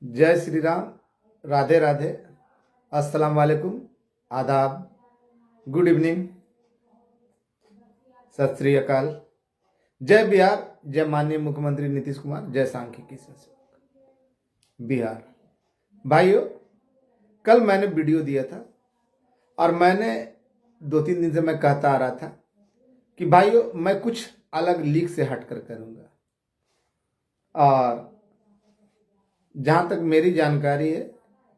जय श्री राम। राधे राधे। अस्सलाम वालेकुम। आदाब। Good evening. सत श्री अकाल। जय बिहार। जय माननीय मुख्यमंत्री नीतीश कुमार। जय सांख्यिकी शासक बिहार। भाइयों, कल मैंने वीडियो दिया था और मैंने 2-3 दिन से मैं कहता आ रहा था कि भाइयों मैं कुछ अलग लीग से हटकर करूंगा। और जहां तक मेरी जानकारी है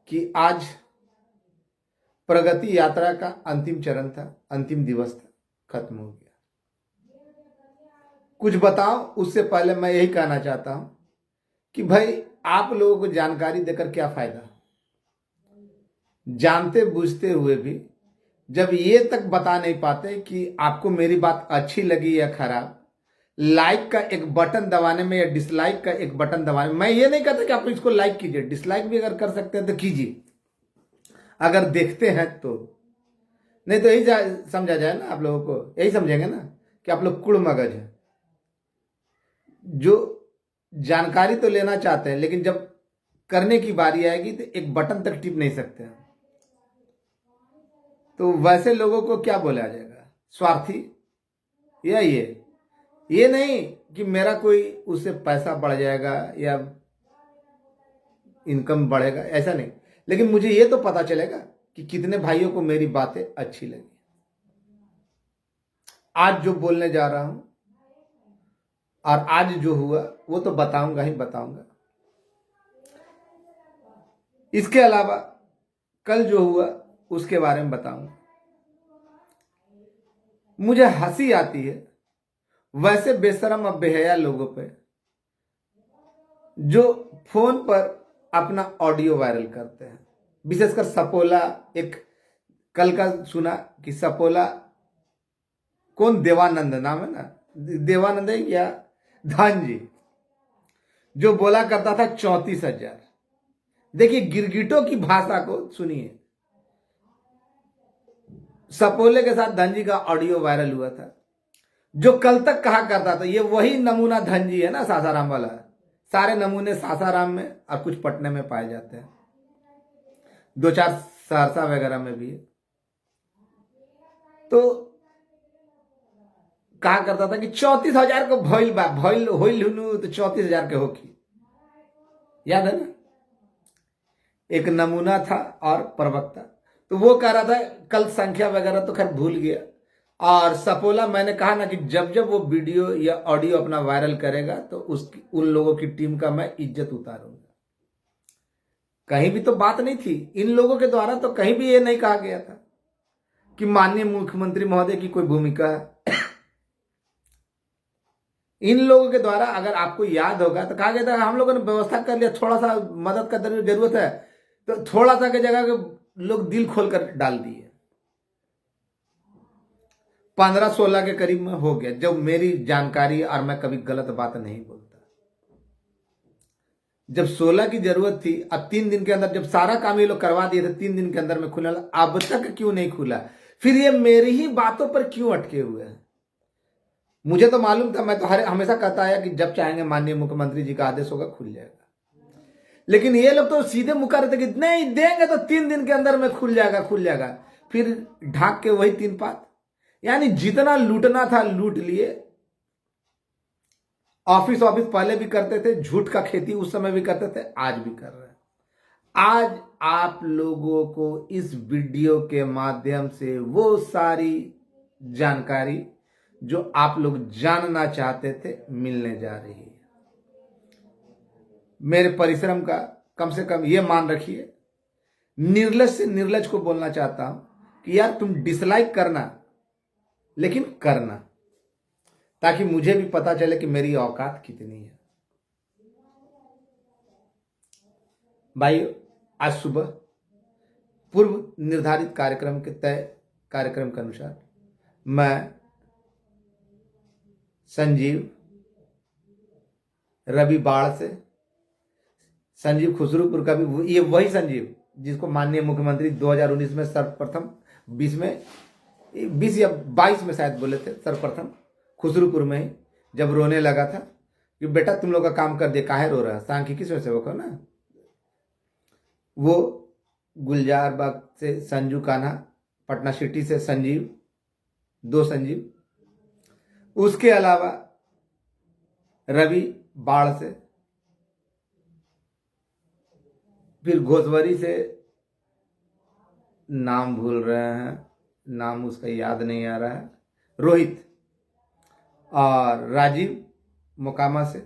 कि आज प्रगति यात्रा का अंतिम चरण था, अंतिम दिवस था, खत्म हो गया। कुछ बताओ उससे पहले मैं यही कहना चाहता हूं कि भाई आप लोगों को जानकारी देकर क्या फायदा, जानते बूझते हुए भी जब ये तक बता नहीं पाते कि आपको मेरी बात अच्छी लगी या खराब। लाइक का एक बटन दबाने में या डिसलाइक का एक बटन दबाने में, मैं ये नहीं कहता कि आप इसको लाइक कीजिए, डिसलाइक भी अगर कर सकते हैं तो कीजिए, अगर देखते हैं तो। नहीं तो यही समझा जाए ना, आप लोगों को यही समझेंगे ना कि आप लोग कुड़ मगज है, जो जानकारी तो लेना चाहते हैं लेकिन जब करने की बारी आएगी तो एक बटन तक टिप नहीं सकते हैं। तो वैसे लोगों को क्या बोला जाएगा, स्वार्थी। या ये नहीं कि मेरा कोई उससे पैसा बढ़ जाएगा या इनकम बढ़ेगा, ऐसा नहीं, लेकिन मुझे ये तो पता चलेगा कि कितने भाइयों को मेरी बातें अच्छी लगी। आज जो बोलने जा रहा हूं और आज जो हुआ वो तो बताऊंगा ही बताऊंगा। इसके अलावा कल जो हुआ उसके बारे में बताऊंगा। मुझे हंसी आती है वैसे बेशरम और बेहया लोगों पे जो फोन पर अपना ऑडियो वायरल करते हैं। विशेषकर सपोला, एक कल का सुना कि सपोला कौन, देवानंद नाम है ना, देवानंद है या धन जी, जो बोला करता था 34,000। देखिए गिरगिटों की भाषा को सुनिए। सपोले के साथ धनजी का ऑडियो वायरल हुआ था, जो कल तक कहा करता था ये वही नमूना धनजी है ना, सासाराम वाला। सारे नमूने सासाराम में और कुछ पटने में पाए जाते हैं, 2-4 सहरसा वगैरह में भी है। तो कहा करता था कि 34,000 को भइल बा, भइल होइल हुनु तो 34,000 के होकी। याद है ना, एक नमूना था और प्रवक्ता। तो वो कह रहा था, कल संख्या वगैरह तो खैर भूल गया। और सपोला, मैंने कहा ना कि जब जब वो वीडियो या ऑडियो अपना वायरल करेगा तो उसकी, उन लोगों की टीम का मैं इज्जत उतारूंगा। कहीं भी तो बात नहीं थी इन लोगों के द्वारा, तो कहीं भी ये नहीं कहा गया था कि माननीय मुख्यमंत्री महोदय की कोई भूमिका है। इन लोगों के द्वारा, अगर आपको याद होगा तो कहा गया था हम लोगों ने व्यवस्था कर लिया, थोड़ा सा मदद का जरूरत है, तो थोड़ा सा की जगह लोग दिल खोलकर डाल दिए। 15-16 के करीब में हो गया, जब मेरी जानकारी, और मैं कभी गलत बात नहीं बोलता। जब 16 की जरूरत थी, अब 3 दिन के अंदर जब सारा काम ये लोग करवा दिए थे, 3 दिन के अंदर में खुला, अब तक क्यों नहीं खुला? फिर ये मेरी ही बातों पर क्यों अटके हुए हैं? मुझे तो मालूम था, मैं तो हमेशा कहता आया कि जब चाहेंगे माननीय मुख्यमंत्री जी का आदेश होगा खुल जाएगा। लेकिन ये लोग तो सीधे मुकर रहे थे कि नहीं देंगे तो 3 दिन के अंदर में खुल जाएगा, खुल जाएगा। फिर ढाक के वही 3 पात, यानी जितना लूटना था लूट लिए। ऑफिस पहले भी करते थे, झूठ का खेती उस समय भी करते थे, आज भी कर रहे हैं। आज आप लोगों को इस वीडियो के माध्यम से वो सारी जानकारी जो आप लोग जानना चाहते थे मिलने जा रही है। मेरे परिश्रम का कम से कम ये मान रखिए। निर्लज से निर्लज को बोलना चाहता हूं कि यार तुम डिसलाइक करना, लेकिन करना, ताकि मुझे भी पता चले कि मेरी औकात कितनी है। भाई आज सुबह पूर्व निर्धारित कार्यक्रम के तय कार्यक्रम के अनुसार मैं संजीव रवि बाढ़ से, संजीव खुसरूपुर का भी, ये वही संजीव जिसको माननीय मुख्यमंत्री 2019 में सर्वप्रथम 20 या 22 में शायद बोले थे, सर्वप्रथम खुसरूपुर में ही जब रोने लगा था कि बेटा तुम लोग का काम कर दिया, काहे रो रहा है, सांख्यिकी से सेवक हो ना, वो गुलजार बाग से संजू कान्हा, पटना सिटी से संजीव, 2 संजीव, उसके अलावा रवि बाढ़ से, फिर घोसवरी से नाम भूल रहे हैं, नाम उसका याद नहीं आ रहा है, रोहित, और राजीव मोकामा से,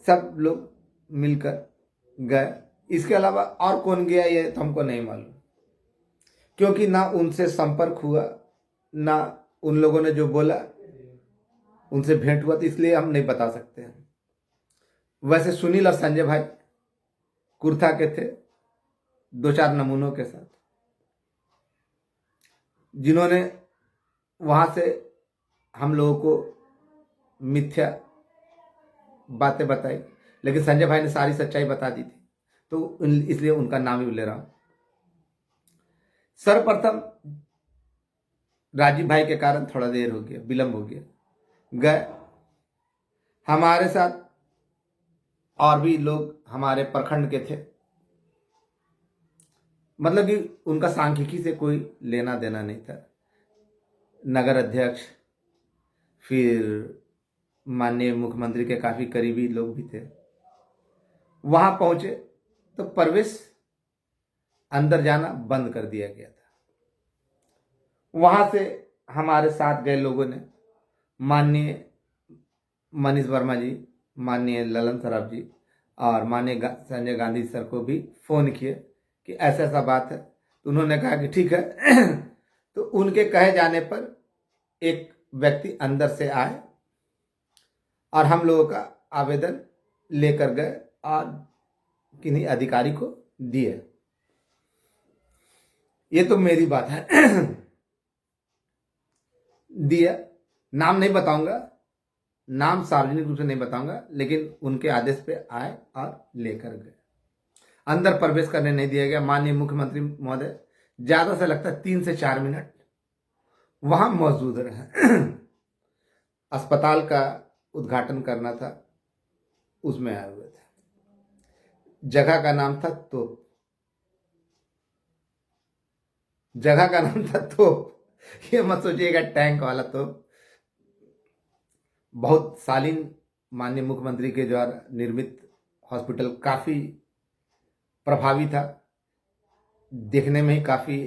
सब लोग मिलकर गए। इसके अलावा और कौन गया ये तो हमको नहीं मालूम, क्योंकि ना उनसे संपर्क हुआ, ना उन लोगों ने जो बोला उनसे भेंट हुआ, तो इसलिए हम नहीं बता सकते हैं। वैसे सुनील और संजय भाई कुर्था के थे 2-4 नमूनों के साथ, जिन्होंने वहां से हम लोगों को मिथ्या बातें बताई, लेकिन संजय भाई ने सारी सच्चाई बता दी थी, तो इसलिए उनका नाम ही ले रहा हूं। सर्वप्रथम राजीव भाई के कारण थोड़ा देर हो गया, विलंब हो गया, गए। हमारे साथ और भी लोग हमारे प्रखंड के थे, मतलब कि उनका सांख्यिकी से कोई लेना देना नहीं था। नगर अध्यक्ष, फिर माननीय मुख्यमंत्री के काफी करीबी लोग भी थे। वहां पहुंचे तो प्रवेश, अंदर जाना बंद कर दिया गया था। वहां से हमारे साथ गए लोगों ने माननीय मनीष वर्मा जी, माननीय ललन सराफ जी और माननीय संजय गांधी सर को भी फोन किए कि ऐसा ऐसा बात है, तो उन्होंने कहा कि ठीक है। तो उनके कहे जाने पर एक व्यक्ति अंदर से आए और हम लोगों का आवेदन लेकर गए और किन्हीं अधिकारी को दिए। ये तो मेरी बात है। दिया, नाम नहीं बताऊंगा, नाम सार्वजनिक रूप से नहीं बताऊंगा, लेकिन उनके आदेश पे आए और लेकर गए। अंदर प्रवेश करने नहीं दिया गया। माननीय मुख्यमंत्री महोदय ज्यादा से लगता है 3 से 4 मिनट वहां मौजूद रहे। अस्पताल का उद्घाटन करना था, उसमें आए हुए थे। जगह का नाम था तोप, जगह का नाम था तोप। ये मत सोचिएगा टैंक वाला तोप। बहुत शालीन माननीय मुख्यमंत्री के द्वारा निर्मित हॉस्पिटल काफी प्रभावी था, देखने में ही काफी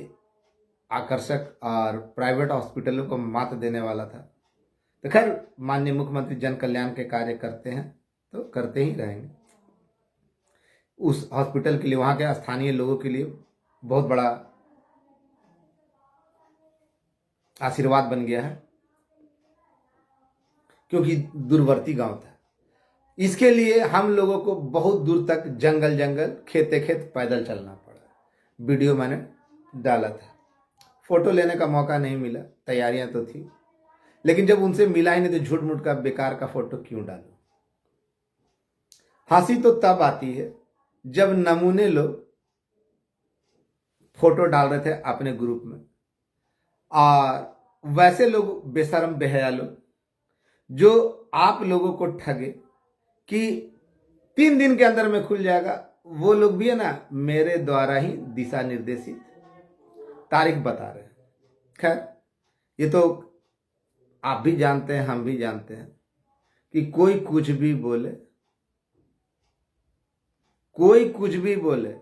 आकर्षक और प्राइवेट हॉस्पिटलों को मात देने वाला था। तो खैर, माननीय मुख्यमंत्री जन कल्याण के कार्य करते हैं तो करते ही रहेंगे। उस हॉस्पिटल के लिए, वहां के स्थानीय लोगों के लिए बहुत बड़ा आशीर्वाद बन गया है, क्योंकि दूरवर्ती गांव था। इसके लिए हम लोगों को बहुत दूर तक जंगल जंगल, खेते खेत पैदल चलना पड़ा। वीडियो मैंने डाला था, फोटो लेने का मौका नहीं मिला, तैयारियां तो थी, लेकिन जब उनसे मिला ही नहीं तो झूठ मूठ का बेकार का फोटो क्यों डालूं। हंसी तो तब आती है जब नमूने लोग फोटो डाल रहे थे अपने ग्रुप में, और वैसे लोग बेशरम बेहया लोग जो आप लोगों को ठगे कि 3 दिन के अंदर में खुल जाएगा, वो लोग भी है ना, मेरे द्वारा ही दिशा निर्देशित तारीख बता रहे हैं। खैर, ये तो आप भी जानते हैं, हम भी जानते हैं कि कोई कुछ भी बोले, कोई कुछ भी बोले,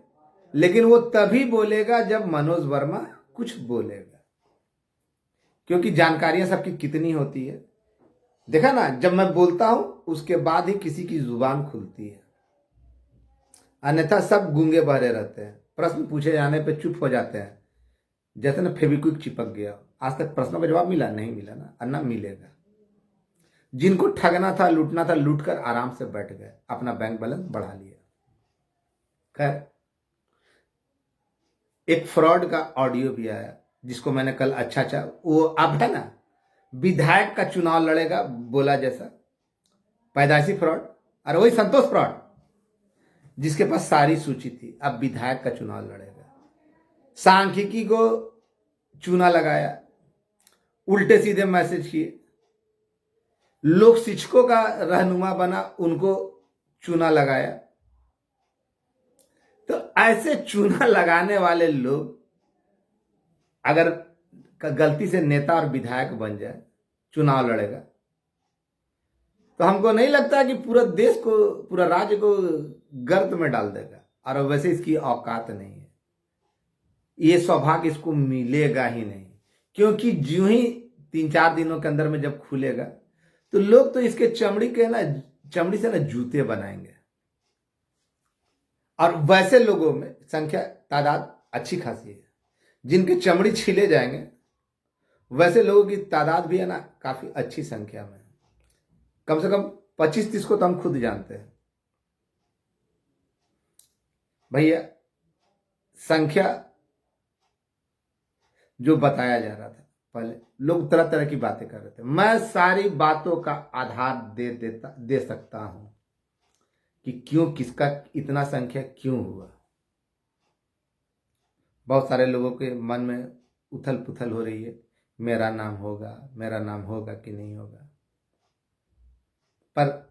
लेकिन वो तभी बोलेगा जब मनोज वर्मा कुछ बोलेगा, क्योंकि जानकारियां सबकी कितनी होती है। देखा ना, जब मैं बोलता हूं उसके बाद ही किसी की जुबान खुलती है, अन्यथा सब गूंगे बहरे रहते हैं। प्रश्न पूछे जाने पे चुप हो जाते हैं, जैसे ना फेविक्विक चिपक गया। आज तक प्रश्नों का जवाब मिला नहीं, मिला ना, और ना मिलेगा। जिनको ठगना था, लूटना था, लूट कर आराम से बैठ गए, अपना बैंक बैलेंस बढ़ा लिया। खैर, एक फ्रॉड का ऑडियो भी आया, जिसको मैंने कल अच्छा वो अब है ना, विधायक का चुनाव लड़ेगा बोला जैसा, पैदाइशी फ्रॉड। अरे वही संतोष फ्रॉड जिसके पास सारी सूची थी, अब विधायक का चुनाव लड़ेगा। सांख्यिकी को चूना लगाया, उल्टे सीधे मैसेज किए, लोक शिक्षकों का रहनुमा बना, उनको चूना लगाया। तो ऐसे चूना लगाने वाले लोग अगर गलती से नेता और विधायक बन जाए, चुनाव लड़ेगा, तो हमको नहीं लगता कि पूरा देश को, पूरा राज्य को गर्त में डाल देगा। और वैसे इसकी औकात नहीं है, ये सौभाग्य इसको मिलेगा ही नहीं, क्योंकि जो ही 3-4 दिनों के अंदर में जब खुलेगा तो लोग तो इसके चमड़ी से ना जूते बनाएंगे। और वैसे लोगों में संख्या, तादाद अच्छी खासी है जिनके चमड़ी छीले जाएंगे। वैसे लोगों की तादाद भी है ना काफी अच्छी संख्या में, कम से कम 25-30 को तो हम खुद जानते हैं। भैया संख्या जो बताया जा रहा था, पहले लोग तरह तरह की बातें कर रहे थे, मैं सारी बातों का आधार दे सकता हूं कि क्यों, किसका इतना संख्या क्यों हुआ। बहुत सारे लोगों के मन में उथल पुथल हो रही है, मेरा नाम होगा कि नहीं होगा। पर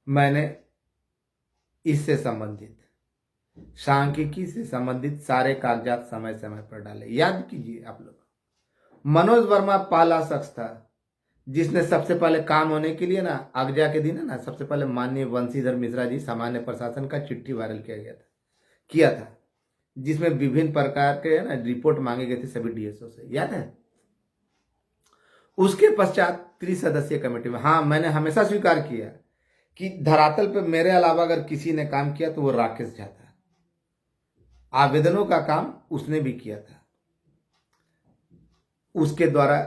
मैंने इससे संबंधित, सांख्यिकी से संबंधित सारे कागजात समय समय पर डाले। याद कीजिए आप लोग, मनोज वर्मा पहला शख्स था जिसने सबसे पहले काम होने के लिए ना, आगजा के दिन है ना, सबसे पहले माननीय बंशीधर मिश्रा जी सामान्य प्रशासन का चिट्ठी वायरल किया था, जिसमें विभिन्न प्रकार के है ना रिपोर्ट मांगे गए थे सभी डीएसओ से। याद है? उसके पश्चात 30 सदस्यीय कमेटी में, हाँ, मैंने हमेशा स्वीकार किया कि धरातल पे मेरे अलावा अगर किसी ने काम किया तो वो राकेश झा था। आवेदनों का काम उसने भी किया था, उसके द्वारा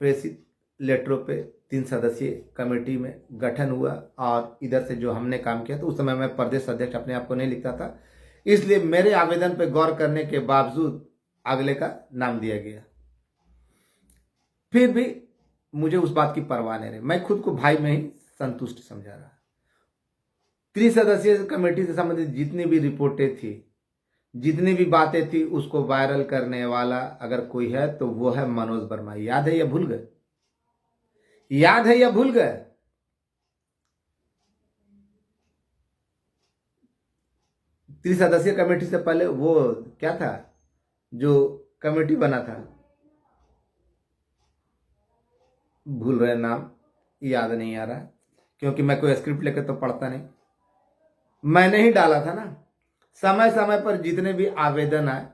प्रेषित लेटरों पे 3 सदस्यीय कमेटी में गठन हुआ। और इधर से जो हमने काम किया, तो उस समय मैं प्रदेश अध्यक्ष अपने आप को नहीं लिखता था, इसलिए मेरे आवेदन पे गौर करने के बावजूद अगले का नाम दिया गया। फिर भी मुझे उस बात की परवाह नहीं रही, मैं खुद को भाई में ही संतुष्ट समझा रहा। 30 सदस्यीय कमेटी से संबंधित जितनी भी रिपोर्टें थी, जितनी भी बातें थी, उसको वायरल करने वाला अगर कोई है तो वो है मनोज वर्मा। याद है या भूल गए? 30 सदस्यीय कमेटी से पहले वो क्या था जो कमेटी बना था, भूल रहे नाम, याद नहीं आ रहा, क्योंकि मैं कोई स्क्रिप्ट लेकर तो पढ़ता नहीं। मैंने ही डाला था ना, समय समय पर जितने भी आवेदन आए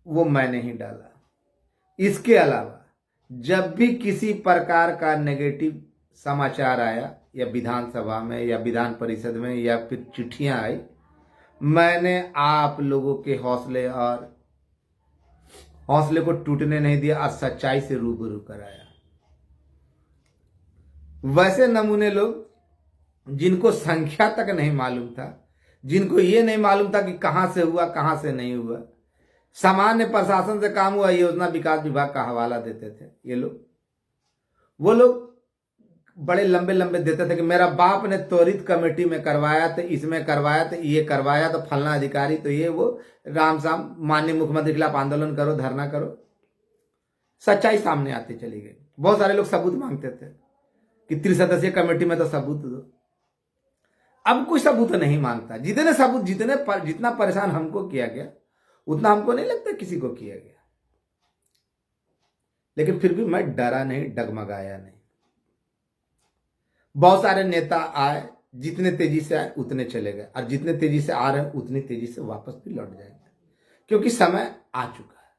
वो मैंने ही डाला। इसके अलावा जब भी किसी प्रकार का नेगेटिव समाचार आया, या विधानसभा में या विधान परिषद में या फिर चिट्ठियां आई, मैंने आप लोगों के हौसले को टूटने नहीं दिया और सच्चाई से रूबरू कराया। वैसे नमूने लोग जिनको संख्या तक नहीं मालूम था, जिनको ये नहीं मालूम था कि कहां से हुआ कहां से नहीं हुआ, सामान्य प्रशासन से काम हुआ, योजना विकास विभाग का हवाला देते थे ये लोग। वो लोग बड़े लंबे लंबे देते थे कि मेरा बाप ने त्वरित कमेटी में करवाया तो, इसमें करवाया तो, ये करवाया तो, फलना अधिकारी तो, ये वो, राम शाम माननीय मुख्यमंत्री के खिलाफ आंदोलन करो, धरना करो। सच्चाई सामने आती चली गई। बहुत सारे लोग सबूत मांगते थे कि 30 सदस्यीय कमेटी में तो सबूत दो। अब कोई सबूत नहीं मांगता। जितना परेशान हमको किया गया, उतना हमको नहीं लगता किसी को किया गया। लेकिन फिर भी मैं डरा नहीं, डगमगाया नहीं। बहुत सारे नेता आए, जितने तेजी से आए उतने चले गए, और जितने तेजी से आ रहे हैं उतनी तेजी से वापस भी लौट जाएंगे, क्योंकि समय आ चुका है।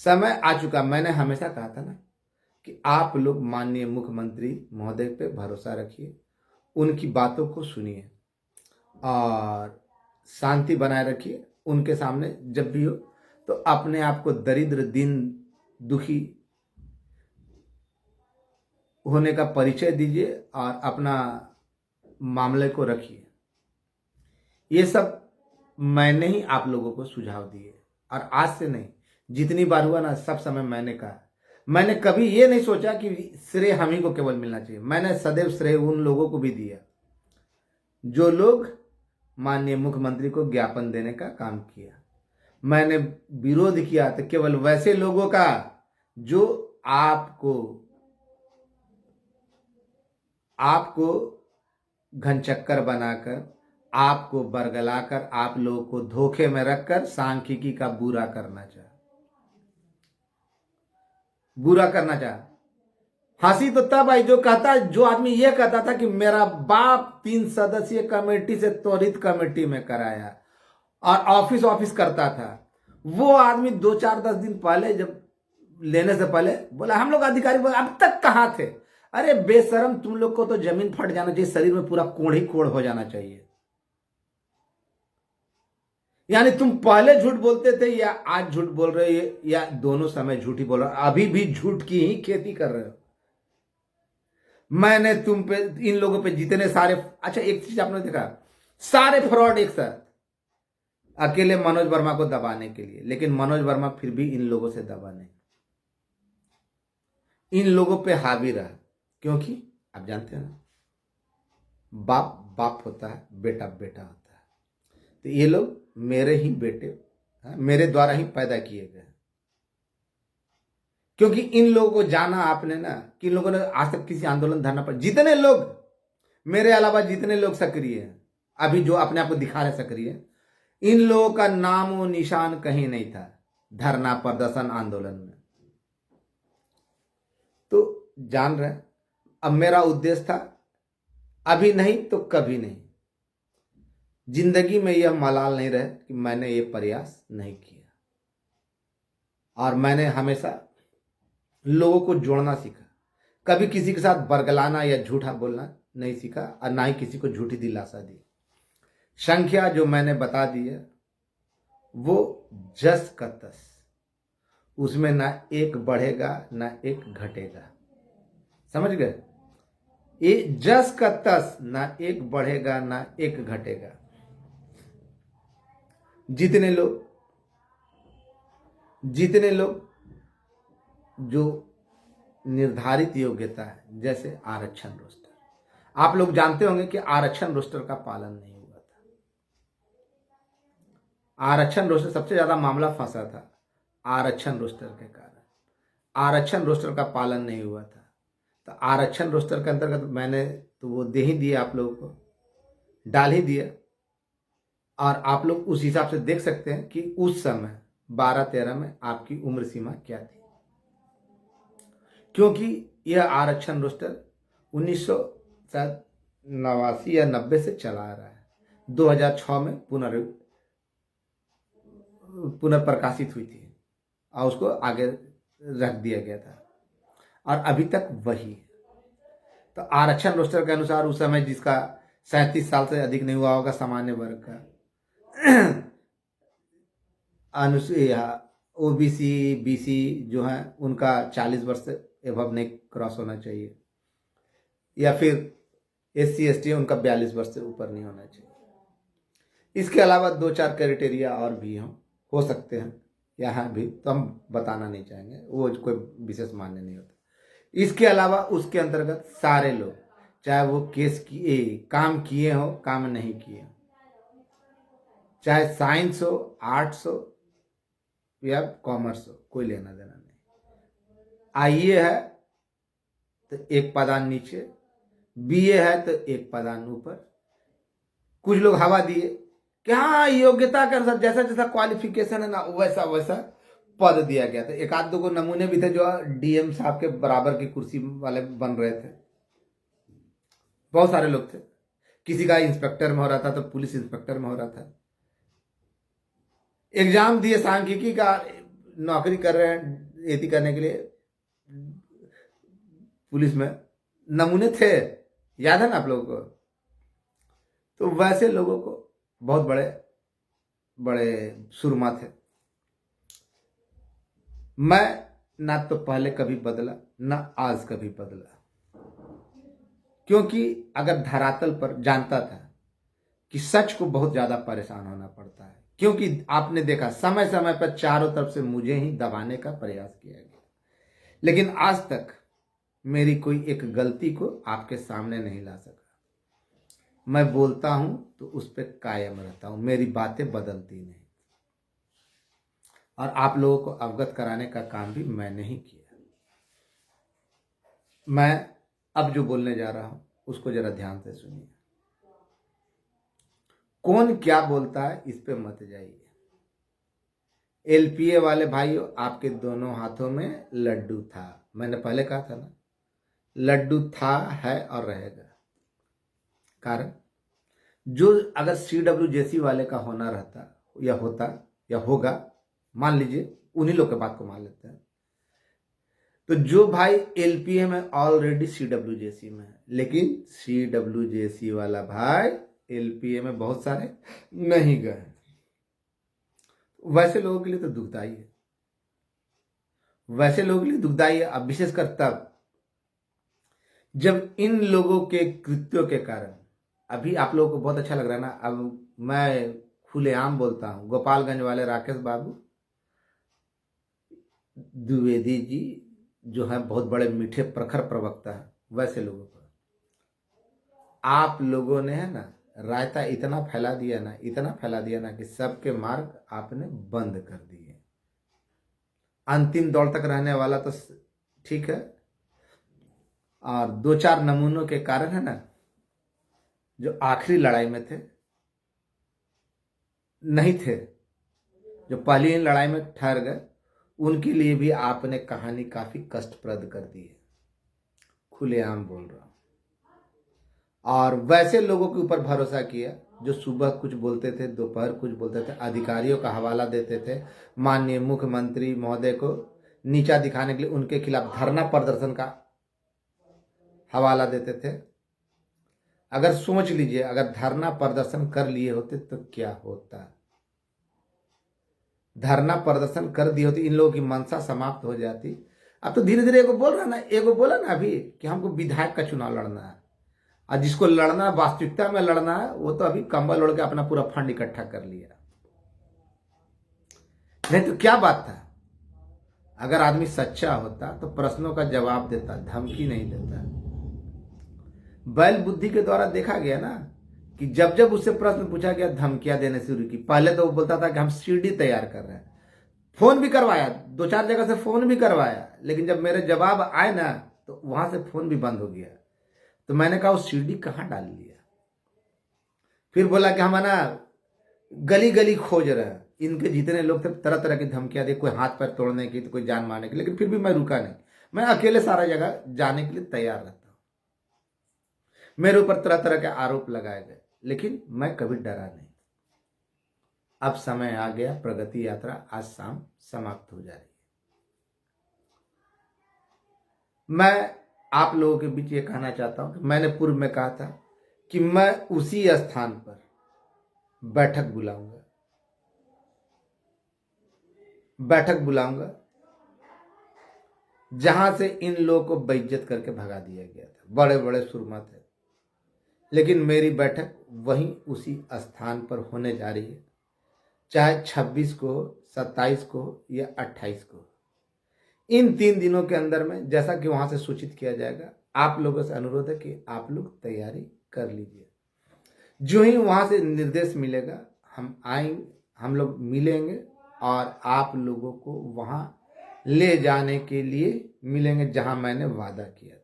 समय आ चुका। मैंने हमेशा कहा था ना कि आप लोग माननीय मुख्यमंत्री महोदय पे भरोसा रखिए, उनकी बातों को सुनिए और शांति बनाए रखिए। उनके सामने जब भी हो तो अपने आप को दरिद्र, दीन, दुखी होने का परिचय दीजिए और अपना मामले को रखिए। ये सब मैंने ही आप लोगों को सुझाव दिए, और आज से नहीं, जितनी बार हुआ ना, सब समय मैंने कहा। मैंने कभी ये नहीं सोचा कि श्रेय हम ही को केवल मिलना चाहिए। मैंने सदैव श्रेय उन लोगों को भी दिया जो लोग माननीय मुख्यमंत्री को ज्ञापन देने का काम किया। मैंने विरोध किया तो केवल वैसे लोगों का जो आपको आपको घनचक्कर बनाकर, आपको बरगलाकर, आप लोगों को धोखे में रखकर सांख्यिकी का बुरा करना चाहा। हंसी तो तब आई जो आदमी ये कहता था कि मेरा बाप 3 सदस्यीय कमेटी से त्वरित कमेटी में कराया और ऑफिस करता था। वो आदमी 2-4-10 दिन पहले जब लेने से पहले बोला हम लोग अधिकारी बोला अब तक कहां थे। अरे बेशरम, तुम लोग को तो जमीन फट जाना चाहिए, शरीर में पूरा कोढ़ ही कोढ़ हो जाना चाहिए। यानी तुम पहले झूठ बोलते थे या आज झूठ बोल रहे हो, या दोनों समय झूठ ही बोल रहे हो, अभी भी झूठ की ही खेती कर रहे हो। मैंने तुम पे, इन लोगों पे जितने सारे, अच्छा एक चीज आपने देखा, सारे फ्रॉड एक साथ अकेले मनोज वर्मा को दबाने के लिए, लेकिन मनोज वर्मा फिर भी इन लोगों से दबा नहीं, इन लोगों पे हावी रहा। क्योंकि आप जानते हैं ना, बाप बाप होता है, बेटा बेटा होता है। तो ये लोग मेरे ही बेटे, मेरे द्वारा ही पैदा किए गए। क्योंकि इन लोगों को जाना आपने ना, कि इन लोगों ने आज तक किसी आंदोलन धरना पर, जितने लोग मेरे अलावा जितने लोग सक्रिय हैं, अभी जो अपने आप को दिखा रहे सक्रिय, इन लोगों का नाम और निशान कहीं नहीं था धरना प्रदर्शन आंदोलन में। तो जान रहे, अब मेरा उद्देश्य था, अभी नहीं तो कभी नहीं, जिंदगी में यह मलाल नहीं रहे कि मैंने ये प्रयास नहीं किया। और मैंने हमेशा लोगों को जोड़ना सीखा, कभी किसी के साथ बरगलाना या झूठा बोलना नहीं सीखा, और ना ही किसी को झूठी दिलासा दी। संख्या जो मैंने बता दी है वो जस का तस, उसमें ना एक बढ़ेगा ना एक घटेगा, समझ गए? ये जस का तस, ना एक बढ़ेगा ना एक घटेगा। जितने लोग जो निर्धारित योग्यता है, जैसे आरक्षण रोस्टर, आप लोग जानते होंगे कि आरक्षण रोस्टर का पालन नहीं हुआ था। आरक्षण रोस्टर सबसे ज्यादा मामला फंसा था आरक्षण रोस्टर के कारण, आरक्षण रोस्टर का पालन नहीं हुआ था। तो आरक्षण रोस्टर के अंतर्गत मैंने तो वो दे ही दिया, आप लोगों को डाल ही दिया। और आप लोग उस हिसाब से देख सकते हैं कि उस समय 12-13 में आपकी उम्र सीमा क्या थी। क्योंकि यह आरक्षण रोस्टर 1989 या 90 से चला आ रहा है। 2006 में पुनर्प्रकाशित हुई थी और उसको आगे रख दिया गया था, और अभी तक वही है। तो आरक्षण रोस्टर के अनुसार उस समय जिसका 37 साल से अधिक नहीं हुआ होगा सामान्य वर्ग का, अनुसूचित, ओबीसी, बीसी जो है उनका 40 वर्ष से एबव नहीं क्रॉस होना चाहिए, या फिर SC ST उनका 42 वर्ष से ऊपर नहीं होना चाहिए। इसके अलावा 2-4 क्राइटेरिया और भी हो सकते हैं यहाँ भी, तो हम बताना नहीं चाहेंगे, वो कोई विशेष मान्य नहीं होता। इसके अलावा उसके अंतर्गत सारे लोग, चाहे वो काम किए हो काम नहीं किए, चाहे साइंस हो, आर्ट्स हो या कॉमर्स हो, कोई लेना देना नहीं। IE है तो एक पादान नीचे, BA है तो एक पादान ऊपर। कुछ लोग हवा दिए कि हाँ योग्यता के अनुसार जैसा जैसा क्वालिफिकेशन है ना वैसा वैसा पद दिया गया था। एक आध दो नमूने भी थे जो DM साहब के बराबर की कुर्सी वाले बन रहे थे, बहुत सारे लोग थे। किसी का इंस्पेक्टर में हो रहा था तो पुलिस इंस्पेक्टर में हो रहा था। एग्जाम दिए, सांख्यिकी का नौकरी कर रहे हैं एथी करने के लिए, पुलिस में नमूने थे, याद है ना आप लोगों को? तो वैसे लोगों को बहुत बड़े बड़े सुरमा थे। मैं ना तो पहले कभी बदला ना आज कभी बदला, क्योंकि अगर धरातल पर जानता था कि सच को बहुत ज्यादा परेशान होना पड़ता है, क्योंकि आपने देखा समय समय पर चारों तरफ से मुझे ही दबाने का प्रयास किया गया, लेकिन आज तक मेरी कोई एक गलती को आपके सामने नहीं ला सका। मैं बोलता हूं तो उस पर कायम रहता हूं, मेरी बातें बदलती नहीं, और आप लोगों को अवगत कराने का काम भी मैंने ही किया। मैं अब जो बोलने जा रहा हूं उसको जरा ध्यान से सुनिए। कौन क्या बोलता है इस पे मत जाइए। एलपीए वाले भाइयों, आपके दोनों हाथों में लड्डू था। मैंने पहले कहा था ना, लड्डू था, है और रहेगा। कारण जो अगर सीडब्ल्यूजेसी वाले का होना रहता या होता या होगा, मान लीजिए उन्हीं लोग के बात को मान लेते हैं, तो जो भाई एलपीए में ऑलरेडी सीडब्ल्यूजेसी में है, लेकिन सीडब्ल्यूजेसी वाला भाई एलपीए में बहुत सारे नहीं गए, वैसे लोगों के लिए तो दुखदाई है। वैसे लोगों के लिए दुखदाई है। अब विशेषकर तब जब इन लोगों के कृत्यों के कारण, अभी आप लोगों को बहुत अच्छा लग रहा है ना, अब मैं खुलेआम बोलता हूं, गोपालगंज वाले राकेश बाबू द्विवेदी जी जो है बहुत बड़े मीठे प्रखर प्रवक्ता है, वैसे लोगों को आप लोगों ने है ना रायता इतना फैला दिया ना, इतना फैला दिया ना कि सबके मार्ग आपने बंद कर दिए। अंतिम दौर तक रहने वाला तो ठीक है, और दो चार नमूनों के कारण है ना, जो आखिरी लड़ाई में थे नहीं थे, जो पहली लड़ाई में ठहर गए, उनके लिए भी आपने कहानी काफी कष्टप्रद कर दी है। खुलेआम बोल रहा हूं। और वैसे लोगों के ऊपर भरोसा किया जो सुबह कुछ बोलते थे, दोपहर कुछ बोलते थे, अधिकारियों का हवाला देते थे, माननीय मुख्यमंत्री महोदय को नीचा दिखाने के लिए उनके खिलाफ धरना प्रदर्शन का हवाला देते थे। अगर सोच लीजिए, अगर धरना प्रदर्शन कर लिए होते तो क्या होता। धरना प्रदर्शन कर दिए होते, इन लोगों की मंशा समाप्त हो जाती। अब तो धीरे धीरे एगो बोल रहा ना, एगो बोला ना अभी कि हमको विधायक का चुनाव लड़ना है, और जिसको लड़ना वास्तविकता में लड़ना है वो तो अभी कंबल ओढ़ के अपना पूरा फंड इकट्ठा कर लिया। नहीं तो क्या बात था। अगर आदमी सच्चा होता तो प्रश्नों का जवाब देता, धमकी नहीं देता। बैल बुद्धि के द्वारा देखा गया ना कि जब जब उससे प्रश्न पूछा गया, धमकियां देने शुरू की। पहले तो वो बोलता था कि हम सीडी तैयार कर रहे हैं, फोन भी करवाया, दो चार जगह से फोन भी करवाया, लेकिन जब मेरे जवाब आए ना तो वहां से फोन भी बंद हो गया। तो मैंने कहा वो सीडी कहां डाल लिया। फिर बोला कि हम ना गली गली खोज रहे हैं। इनके जितने लोग थे तरह तरह की धमकियां दी, कोई हाथ पैर तोड़ने की तो कोई जान मारने की, लेकिन फिर भी मैं रुका नहीं। मैं अकेले सारा जगह जाने के लिए तैयार रहता हूं। मेरे ऊपर तरह तरह के आरोप लगाए गए, लेकिन मैं कभी डरा नहीं। अब समय आ गया, प्रगति यात्रा आज शाम समाप्त हो जा रही है। मैं आप लोगों के बीच ये कहना चाहता हूं कि मैंने पूर्व में कहा था कि मैं उसी स्थान पर बैठक बुलाऊंगा, बैठक बुलाऊंगा जहां से इन लोगों को बेइज्जत करके भगा दिया गया था। बड़े बड़े सुरमा थे, लेकिन मेरी बैठक वहीं उसी स्थान पर होने जा रही है, चाहे 26 को, 27 को या 28 को। इन 3 दिनों के अंदर में जैसा कि वहां से सूचित किया जाएगा, आप लोगों से अनुरोध है कि आप लोग तैयारी कर लीजिए। जो ही वहां से निर्देश मिलेगा हम आएंगे, हम लोग मिलेंगे और आप लोगों को वहां ले जाने के लिए मिलेंगे जहां मैंने वादा किया था।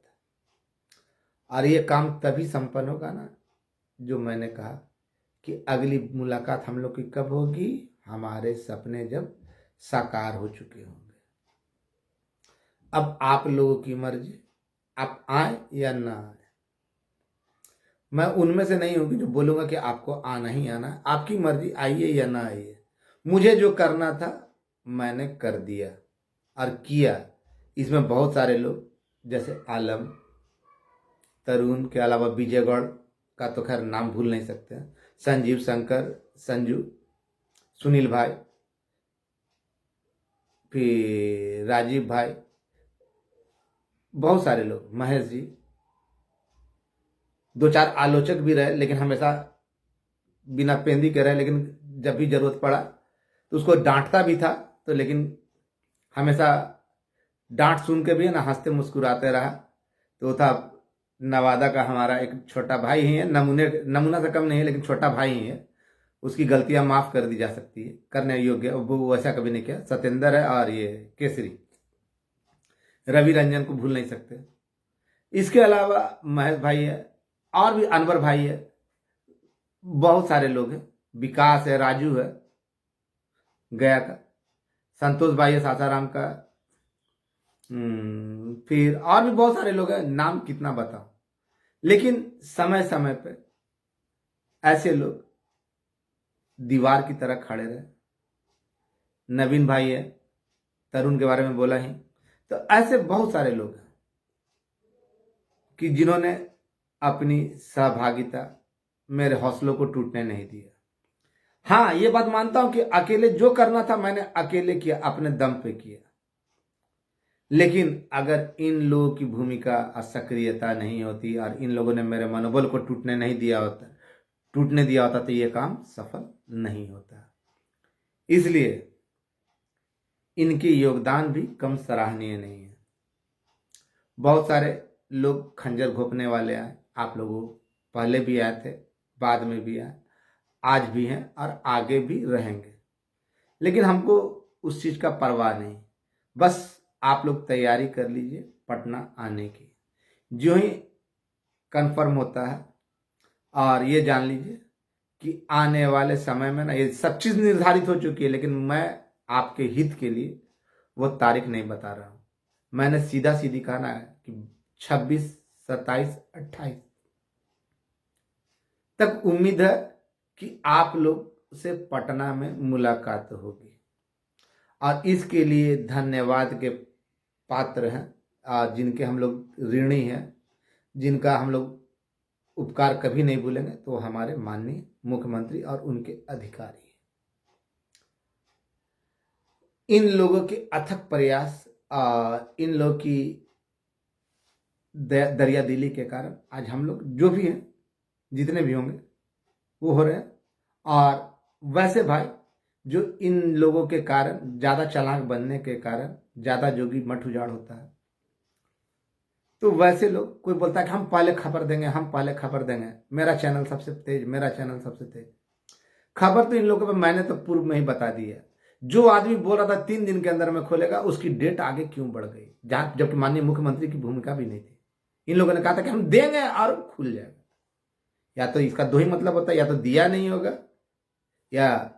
और ये काम तभी संपन्न होगा ना, जो मैंने कहा कि अगली मुलाकात हम लोग की कब होगी, हमारे सपने जब साकार हो चुके होंगे। अब आप लोगों की मर्जी, आप आए या ना आए। मैं उनमें से नहीं हूं कि जो बोलूंगा कि आपको आना ही आना है। आपकी मर्जी, आइए या ना आइए। मुझे जो करना था मैंने कर दिया और किया। इसमें बहुत सारे लोग जैसे आलम, तरुण के अलावा विजयगढ़ का तो खैर नाम भूल नहीं सकते हैं, संजीव, शंकर, संजू, सुनील भाई, फिर राजीव भाई, बहुत सारे लोग, महेश जी, दो चार आलोचक भी रहे, लेकिन हमेशा बिना पेंदी के रहे, लेकिन जब भी जरूरत पड़ा तो उसको डांटता भी था, तो लेकिन हमेशा डांट सुन के भी है ना हंसते मुस्कुराते रहा। तो था नवादा का हमारा एक छोटा भाई ही है, नमूना से कम नहीं है, लेकिन छोटा भाई ही है। उसकी गलतियां माफ कर दी जा सकती है, करने योग्य, वो वैसा कभी नहीं किया। सत्येंद्र है और ये केसरी, रवि रंजन को भूल नहीं सकते। इसके अलावा महेश भाई है, और भी अनवर भाई है, बहुत सारे लोग हैं, विकास है, राजू है गया का, संतोष भाई है सासाराम का। फिर और भी बहुत सारे लोग हैं, नाम कितना बताओ। लेकिन समय समय पे ऐसे लोग दीवार की तरह खड़े रहे। नवीन भाई है, तरुण के बारे में बोला ही, तो ऐसे बहुत सारे लोग हैं कि जिन्होंने अपनी सहभागिता मेरे हौसलों को टूटने नहीं दिया। हाँ, ये बात मानता हूं कि अकेले जो करना था मैंने अकेले किया, अपने दम पे किया। लेकिन अगर इन लोगों की भूमिका और सक्रियता नहीं होती और इन लोगों ने मेरे मनोबल को टूटने दिया होता तो ये काम सफल नहीं होता। इसलिए इनके योगदान भी कम सराहनीय नहीं है। बहुत सारे लोग खंजर घोंपने वाले आए, आप लोगों पहले भी आए थे, बाद में भी आए, आज भी हैं और आगे भी रहेंगे। लेकिन हमको उस चीज़ का परवाह नहीं, बस आप लोग तैयारी कर लीजिए पटना आने की। जो ही कंफर्म होता है, और ये जान लीजिए कि आने वाले समय में ना ये सब चीज़ निर्धारित हो चुकी है, लेकिन मैं आपके हित के लिए वो तारीख नहीं बता रहा हूँ। मैंने सीधा सीधी कहा ना कि 26, 27, 28 तक उम्मीद है कि आप लोग से पटना में मुलाकात होगी, और इसके लिए धन्यवाद के पात्र हैं, और जिनके हम लोग ऋणी हैं, जिनका हम लोग उपकार कभी नहीं भूलेंगे, तो हमारे माननीय मुख्यमंत्री और उनके अधिकारी। इन लोगों के अथक प्रयास, इन लोगों की दरिया दिली के कारण आज हम लोग जो भी हैं, जितने भी होंगे वो हो रहे हैं। और वैसे भाई जो इन लोगों के कारण, ज़्यादा चालाक बनने के कारण ज़्यादा जोगी मठ उजाड़ होता है, तो वैसे लोग, कोई बोलता है कि हम पहले खबर देंगे, हम पहले खबर देंगे, मेरा चैनल सबसे तेज, मेरा चैनल सबसे तेज। खबर तो इन लोगों पे मैंने तो पूर्व में ही बता दी है। जो आदमी बोल रहा था 3 दिन के अंदर में खोलेगा, उसकी डेट आगे क्यों बढ़ गई, जहां जबकि माननीय मुख्यमंत्री की भूमिका भी नहीं थी। इन लोगों ने कहा था कि हम देंगे और खुल जाएगा। या तो इसका दो ही मतलब होता है, या तो दिया नहीं होगा या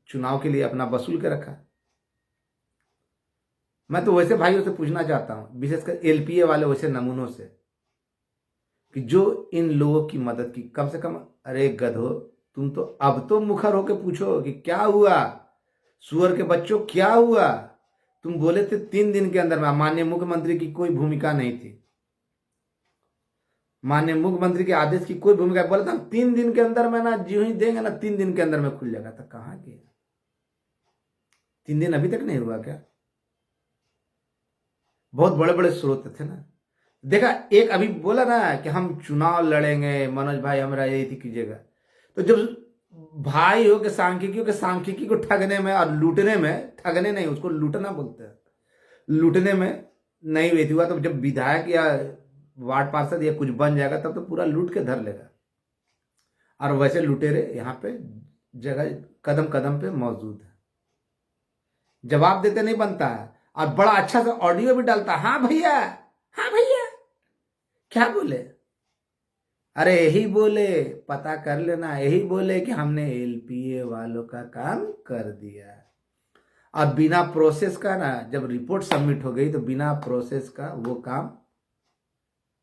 चुनाव के लिए अपना वसूल के रखा। मैं तो वैसे भाइयों से पूछना चाहता हूं, विशेषकर एलपीए वाले वैसे नमूनों से, कि जो इन लोगों की मदद की, कम से कम अरे गधो, तुम तो अब तो मुखर होके पूछो कि क्या हुआ, सुअर के बच्चों क्या हुआ। तुम बोले थे 3 दिन के अंदर में, माननीय मुख्यमंत्री की कोई भूमिका नहीं थी, माननीय मुख्यमंत्री के आदेश की कोई भूमिका, बोला था 3 दिन के अंदर में ना, जो ही देंगे ना 3 दिन के अंदर में खुल जाएगा। तो कहां गया, 3 दिन अभी तक नहीं हुआ क्या। बहुत बड़े बड़े स्रोत थे ना। देखा, एक अभी बोला ना कि हम चुनाव लड़ेंगे, मनोज भाई हमारा यही कीजिएगा। तो जब भाई हो के सांख्यिकी को ठगने में और लूटने में, ठगने नहीं, उसको लूटना बोलते हैं, लूटने में नहीं हुई थी हुआ, तो जब विधायक या वार्ड पार्षद या कुछ बन जाएगा तब तो पूरा लूट के धर लेगा। और वैसे लुटेरे यहाँ पे जगह कदम कदम पे मौजूद है, जवाब देते नहीं बनता है, और बड़ा अच्छा सा ऑडियो भी डालता है, हाँ भैया, हाँ भैया, क्या बोले, अरे यही बोले, पता कर लेना, यही बोले कि हमने एलपीए वालों का काम कर दिया। और बिना प्रोसेस का ना, जब रिपोर्ट सबमिट हो गई तो बिना प्रोसेस का वो काम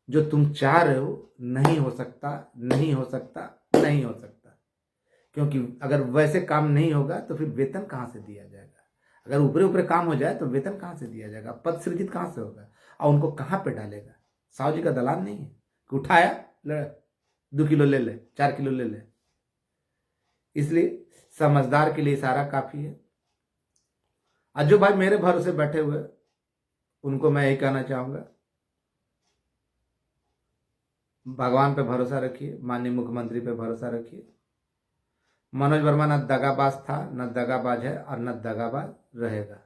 जो तुम चाह रहे हो नहीं हो सकता, नहीं हो सकता, नहीं हो सकता। क्योंकि अगर वैसे काम नहीं होगा तो फिर वेतन कहां से दिया जाएगा, अगर ऊपरे ऊपरे काम हो जाए तो वेतन कहां से दिया जाएगा, पद सृजित कहां से होगा, और उनको कहां पे डालेगा। साहू जी का दलाल नहीं है कि उठाया 2 किलो ले ले, 4 किलो ले ले। इसलिए समझदार के लिए इशारा काफी है। और जो भाई मेरे भरोसे बैठे हुए, उनको मैं यही कहना चाहूंगा, भगवान पे भरोसा रखिए, माननीय मुख्यमंत्री पे भरोसा रखिए। मनोज वर्मा न दगाबाज था, न दगाबाज है, और न दगाबाज रहेगा।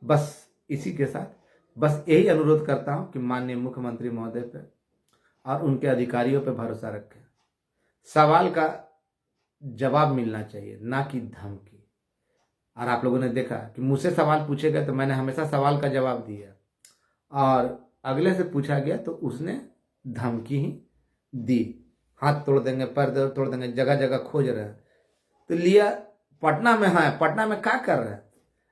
बस इसी के साथ बस यही अनुरोध करता हूं कि माननीय मुख्यमंत्री महोदय पे और उनके अधिकारियों पे भरोसा रखें। सवाल का जवाब मिलना चाहिए, ना कि धमकी। और आप लोगों ने देखा कि मुझसे सवाल पूछे गए तो मैंने हमेशा सवाल का जवाब दिया, और अगले से पूछा गया तो उसने धमकी ही दी, हाथ तोड़ देंगे, पैर तोड़ देंगे, जगह जगह खोज रहे हैं। तो लिया पटना में, है पटना में क्या कर रहे हैं,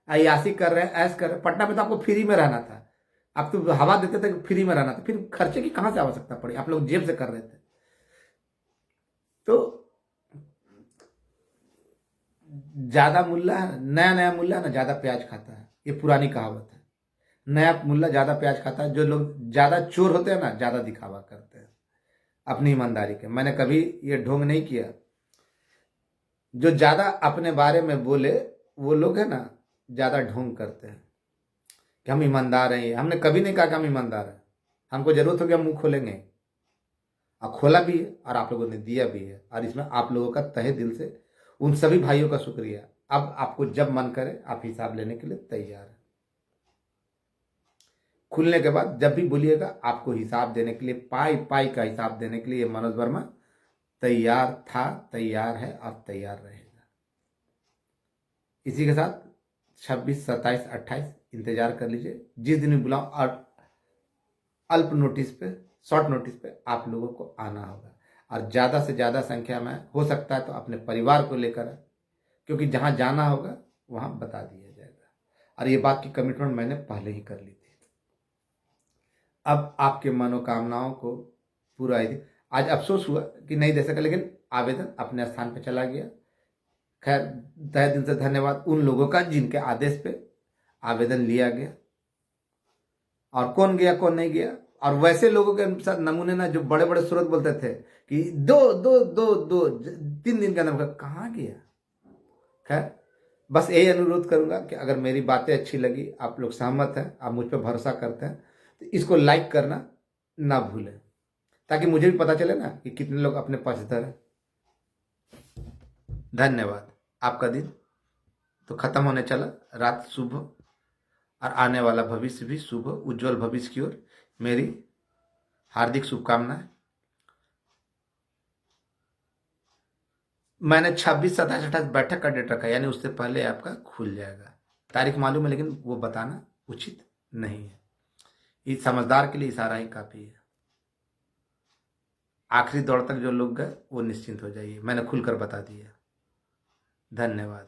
अयासी कर रहे हैं, ऐश कर रहे हैं। पटना में तो आपको फ्री में रहना था, आप तो हवा देते थे कि फ्री में रहना था, फिर खर्चे की कहां से आवश्यकता पड़ी, आप लोग जेब से कर रहे थे। तो ज्यादा मुल्ला है, नया नया मुल्ला ना ज्यादा प्याज खाता है, ये पुरानी कहावत है। नया मुल्ला ज्यादा प्याज खाता है। जो लोग ज्यादा चोर होते हैं ना ज्यादा दिखावा करते हैं अपनी ईमानदारी के। मैंने कभी ये ढोंग नहीं किया। जो ज्यादा अपने बारे में बोले वो लोग है ना ज्यादा ढोंग करते हैं कि हम ईमानदार हैं। हमने कभी नहीं कहा कि हम ईमानदार हैं। हमको जरूरत होगी हम मुंह खोलेंगे, और खोला भी है और आप लोगों ने दिया भी है। और इसमें आप लोगों का तहे दिल से उन सभी भाइयों का शुक्रिया। अब आपको जब मन करे आप हिसाब लेने के लिए तैयार हैं। खुलने के बाद जब भी बोलिएगा आपको हिसाब देने के लिए, पाई पाई का हिसाब देने के लिए मनोज वर्मा तैयार था, तैयार है और तैयार रहेगा। इसी के साथ 26, 27, 28 इंतजार कर लीजिए। जिस दिन भी बुलाऊं और अल्प नोटिस पे, शॉर्ट नोटिस पे आप लोगों को आना होगा। और ज़्यादा से ज़्यादा संख्या में हो सकता है तो अपने परिवार को लेकर आए, क्योंकि जहाँ जाना होगा वहाँ बता दिया जाएगा। और ये बात की कमिटमेंट मैंने पहले ही कर ली थी। अब आपके मनोकामनाओं को पूरा ही, आज अफसोस हुआ कि नहीं दे सका, लेकिन आवेदन अपने स्थान पे चला गया। खैर तहे दिल से धन्यवाद उन लोगों का जिनके आदेश पे आवेदन लिया गया। और कौन गया कौन नहीं गया, और वैसे लोगों के साथ नमूने ना जो बड़े बड़े स्रोत बोलते थे कि दो दो दो दो 3 दिन का अंदर, कहाँ गया। खैर बस यही अनुरोध करूंगा कि अगर मेरी बातें अच्छी लगी, आप लोग सहमत हैं, आप मुझ पर भरोसा करते हैं, तो इसको लाइक करना ना भूलें, ताकि मुझे भी पता चले ना कि कितने लोग अपने पक्षधर हैं। धन्यवाद। आपका दिन तो खत्म होने चला, रात शुभ और आने वाला भविष्य भी शुभ, उज्जवल भविष्य की ओर मेरी हार्दिक शुभकामनाएं। मैंने 26, 27, 28 बैठक का डेट रखा, यानी उससे पहले आपका खुल जाएगा। तारीख मालूम है लेकिन वो बताना उचित नहीं है। इस समझदार के लिए इशारा ही काफी है। आखिरी दौर तक जो लोग गए वो निश्चिंत हो जाइए, मैंने खुलकर बता दिया। धन्यवाद।